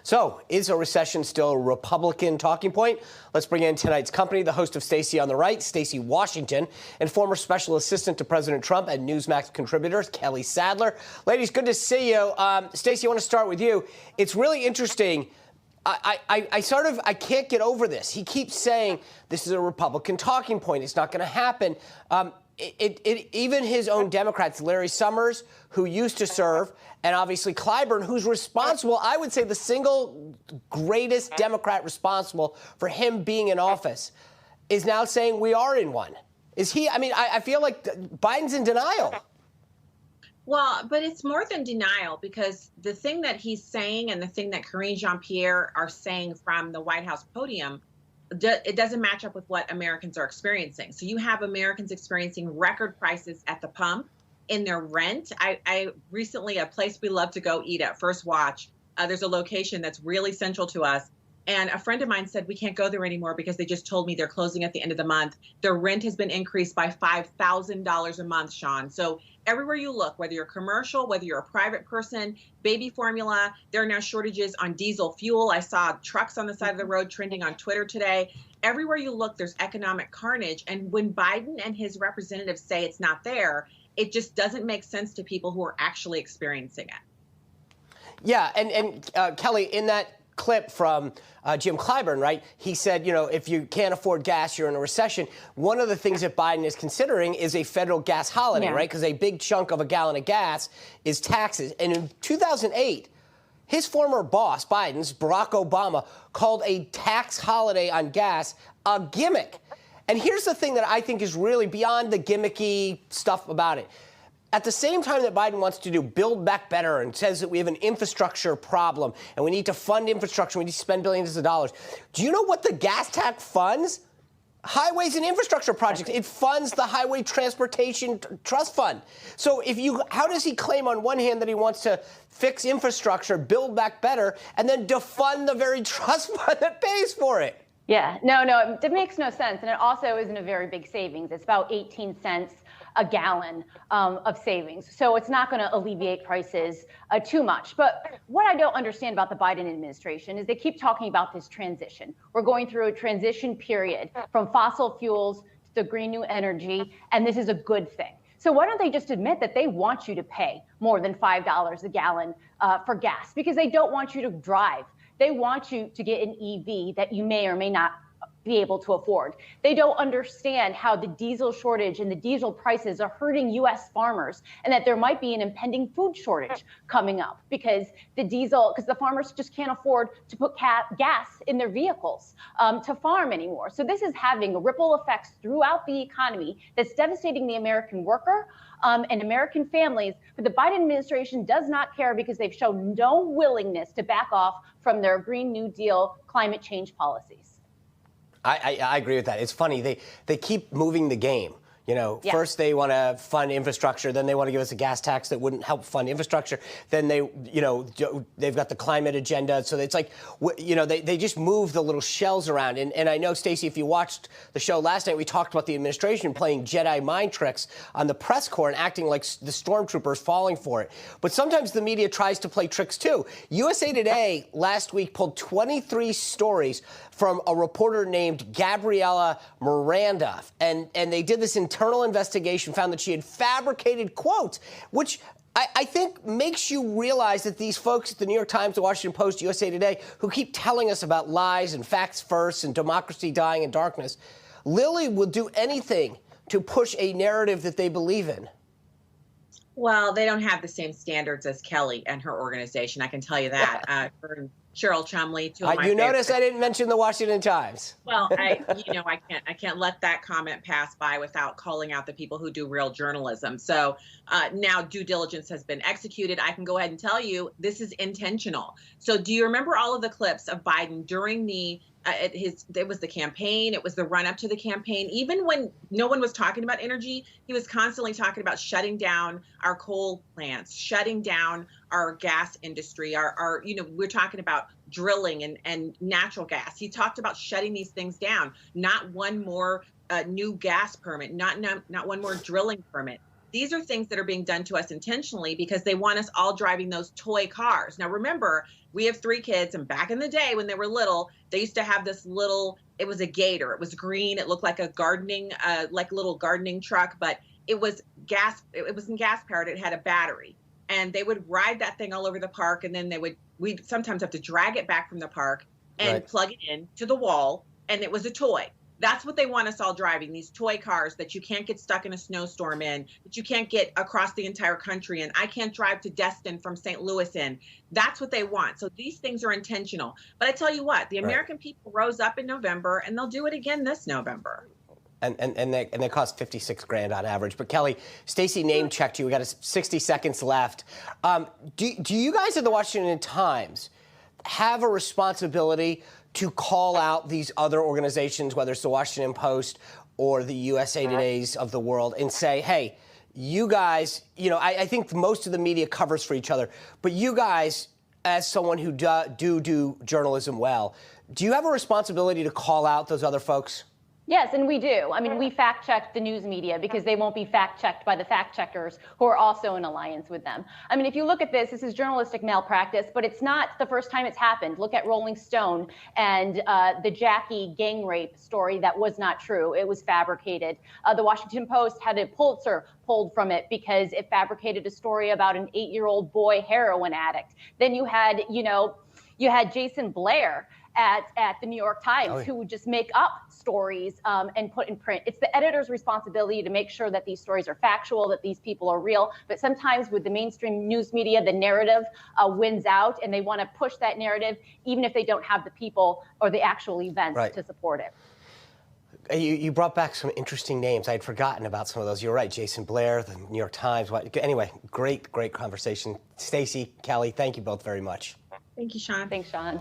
So, is a recession still a Republican talking point? Let's bring in tonight's company, the host of Stacey on the Right, Stacey Washington, and former special assistant to President Trump and Newsmax contributor, Kelly Sadler. Ladies, good to see you. Stacey, I want to start with you. It's really interesting. I can't get over this. He keeps saying this is a Republican talking point. It's not going to happen. Even his own Democrats, Larry Summers, who used to serve, and obviously Clyburn, who's responsible, I would say the single greatest Democrat responsible for him being in office, is now saying we are in one. Is he? I mean, I feel like Biden's in denial. Well, but it's more than denial, because the thing that he's saying and the thing that Karine Jean-Pierre are saying from the White House podium, it doesn't match up with what Americans are experiencing. So you have Americans experiencing record prices at the pump in their rent. I recently, a place we love to go eat at, First Watch, there's a location that's really central to us. And a friend of mine said, we can't go there anymore because they just told me they're closing at the end of the month. Their rent has been increased by $5,000 a month, Sean. So everywhere you look, whether you're commercial, whether you're a private person, baby formula, there are now shortages on diesel fuel. I saw trucks on the side of the road trending on Twitter today. Everywhere you look, there's economic carnage. And when Biden and his representatives say it's not there, it just doesn't make sense to people who are actually experiencing it. Yeah, and Kelly, in that clip from Jim Clyburn, right? He said, you know, if you can't afford gas, you're in a recession. One of the things that Biden is considering is a federal gas holiday, right? Because a big chunk of a gallon of gas is taxes. And in 2008, his former boss, Biden's, Barack Obama, called a tax holiday on gas a gimmick. And here's the thing that I think is really beyond the gimmicky stuff about it. At the same time that Biden wants to do Build Back Better and says that we have an infrastructure problem and we need to fund infrastructure, we need to spend billions of dollars. Do you know what the gas tax funds? Highways and infrastructure projects. It funds the Highway Transportation Trust Fund. So how does he claim on one hand that he wants to fix infrastructure, build back better, and then defund the very trust fund that pays for it? Yeah, no, it makes no sense. And it also isn't a very big savings. It's about 18 cents a gallon of savings. So it's not going to alleviate prices too much. But what I don't understand about the Biden administration is they keep talking about this transition. We're going through a transition period from fossil fuels to green new energy, and this is a good thing. So why don't they just admit that they want you to pay more than $5 a gallon for gas, because they don't want you to drive. They want you to get an EV that you may or may not be able to afford. They don't understand how the diesel shortage and the diesel prices are hurting U.S. farmers, and that there might be an impending food shortage coming up because the farmers just can't afford to put gas in their vehicles to farm anymore. So this is having ripple effects throughout the economy that's devastating the American worker and American families. But the Biden administration does not care, because they've shown no willingness to back off from their Green New Deal climate change policies. I agree with that. It's funny. They keep moving the game. You know, First they want to fund infrastructure, then they want to give us a gas tax that wouldn't help fund infrastructure. Then they've got the climate agenda. So it's like, they just move the little shells around. And I know, Stacey, if you watched the show last night, we talked about the administration playing Jedi mind tricks on the press corps and acting like the stormtroopers falling for it. But sometimes the media tries to play tricks too. USA Today last week pulled 23 stories from a reporter named Gabriela Miranda. And they did this internal investigation, found that she had fabricated quotes, which I think makes you realize that these folks at the New York Times, the Washington Post, USA Today, who keep telling us about lies and facts first and democracy dying in darkness, Lily will do anything to push a narrative that they believe in. Well, they don't have the same standards as Kelly and her organization. I can tell you that. Cheryl Chumley, two of my You notice I didn't mention the Washington Times. Well, I can't let that comment pass by without calling out the people who do real journalism. So now due diligence has been executed. I can go ahead and tell you this is intentional. So do you remember all of the clips of Biden during it was the campaign, it was the run up to the campaign. Even when no one was talking about energy, he was constantly talking about shutting down our coal plants, shutting down our gas industry, we're talking about drilling and natural gas. He talked about shutting these things down, not one more new gas permit, not one more drilling permit. These are things that are being done to us intentionally because they want us all driving those toy cars. Now, remember, we have 3 kids, and back in the day when they were little, they used to have this little, it was a Gator. It was green. It looked like a gardening, like little gardening truck, but it was it wasn't gas powered. It had a battery. And they would ride that thing all over the park. And then we'd sometimes have to drag it back from the park and plug it in to the wall. And it was a toy. That's what they want us all driving, these toy cars that you can't get stuck in a snowstorm in, that you can't get across the entire country in. I can't drive to Destin from St. Louis in. That's what they want. So these things are intentional. But I tell you what, the American people rose up in November, and they'll do it again this November. And they cost $56,000 on average. But Kelly, Stacey name checked you. We got 60 seconds left. Do you guys at the Washington Times have a responsibility to call out these other organizations, whether it's the Washington Post or the USA Today's of the world, and say, hey, you guys, I think most of the media covers for each other, but you guys, as someone who do journalism well, do you have a responsibility to call out those other folks? Yes, and we do. I mean, we fact-check the news media because they won't be fact-checked by the fact-checkers who are also in alliance with them. I mean, if you look at this is journalistic malpractice, but it's not the first time it's happened. Look at Rolling Stone and the Jackie gang rape story that was not true. It was fabricated. The Washington Post had a Pulitzer pulled from it because it fabricated a story about an 8-year-old boy heroin addict. Then you had Jason Blair at the New York Times who would just make up stories and put in print. It's the editor's responsibility to make sure that these stories are factual, that these people are real. But sometimes with the mainstream news media, the narrative wins out, and they want to push that narrative even if they don't have the people or the actual events to support it. You brought back some interesting names. I had forgotten about some of those. You're right, Jason Blair, the New York Times. Anyway, great conversation. Stacey, Kelly, thank you both very much. Thank you, Sean. Thanks, Sean.